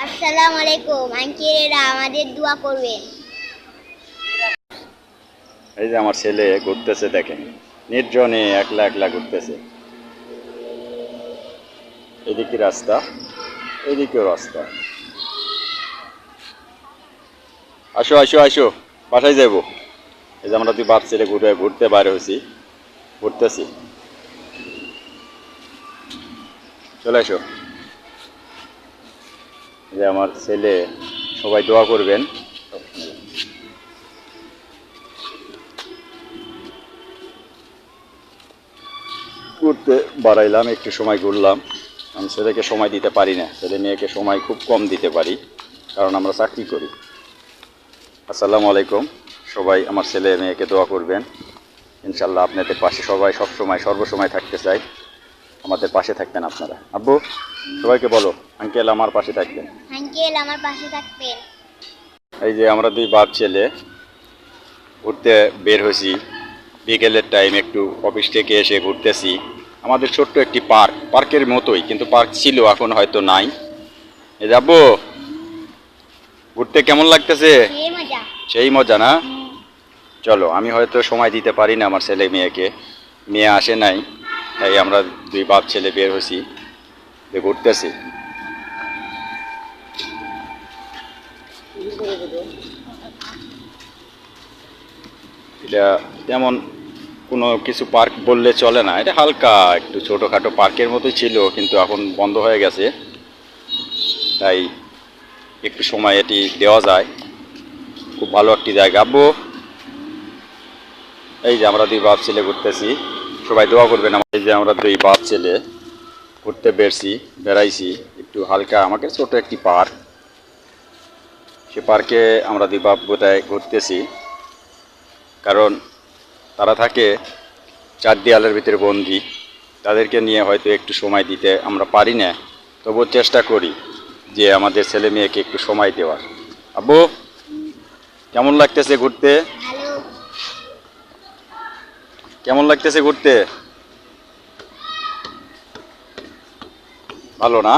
আসসালামু আলাইকুম আঙ্কেলেরা আমাদের দোয়া করবেন। এই যে আমার ছেলে ঘুরতেছে, দেখেন নির্জনে একলা একলা ঘুরতেছে। এদিকে রাস্তা, এদিকেও রাস্তা। আসো আসো আসো, বাসায় যাইব। এই যে আমরা দুই বাপ ছেলে ঘুরতে বাইরে হয়েছি, ঘুরতেছি। চলে আসো। এই যে আমার ছেলে, সবাই দোয়া করবেন। ঘুরতে বাড়াইলাম, একটু সময় ঘুরলাম। আমি ছেলেকে সময় দিতে পারি না, ছেলে মেয়েকে সময় খুব কম দিতে পারি, কারণ আমরা চাকরি করি। আসসালামু আলাইকুম। সবাই আমার ছেলে মেয়েকে দোয়া করবেন। ইনশাল্লাহ আপনাদের পাশে সবাই সবসময় সর্বসময় থাকতে চাই। আমাদের পাশে থাকবেন আপনারা। আব্বু, সবাইকে বলো আঙ্কেল আমার পাশে থাকবেন। আঙ্কেল আমার পাশে থাকবেন। এই যে আমরা দুই বাপ ছেলে ঘুরতে বের হয়েছি, বিকেলের টাইম একটু অফিস থেকে এসে ঘুরতেছি। আমাদের ছোট্ট একটি পার্কের মতোই, কিন্তু পার্ক ছিল, এখন হয়তো নাই। এই যে আব্বু, ঘুরতে কেমন লাগতেছে? সেই মজা। সেই মজা না? চলো, আমি হয়তো সময় দিতে পারি না আমার ছেলে মেয়েকে, মেয়ে আসে নাই, তাই আমরা দুই বাপ ছেলে বের হয়েছি, ঘুরতেছি। এটা তেমন কোনো কিছু পার্ক বললে চলে না, এটা হালকা একটু ছোটোখাটো পার্কের মতোই ছিল, কিন্তু এখন বন্ধ হয়ে গেছে, তাই একটু সময় এটি দেওয়া যায়। খুব ভালো একটি জায়গা। আব্বু, এই যে আমরা দুই বাপ ছেলে ঘুরতেছি, সবাই দোয়া করবেন। এই যে আমরা দুই বাপ ছেলে ঘুরতে বেড়াইছি একটু হালকা, আমাকে ছোট একটি পার্ক, সে পার্কে আমরা দুই বাপ বোধহয় ঘুরতেছি, কারণ তারা থাকে চার দেয়ালের ভিতরে বন্দি, তাদেরকে নিয়ে হয়তো একটু সময় দিতে আমরা পারি না, তবুও চেষ্টা করি যে আমাদের ছেলে মেয়েকে একটু সময় দেওয়ার। আব্বু, কেমন লাগতেছে ঘুরতে? ভালো। কেমন লাগতেছে ঘুরতে? ভালো না?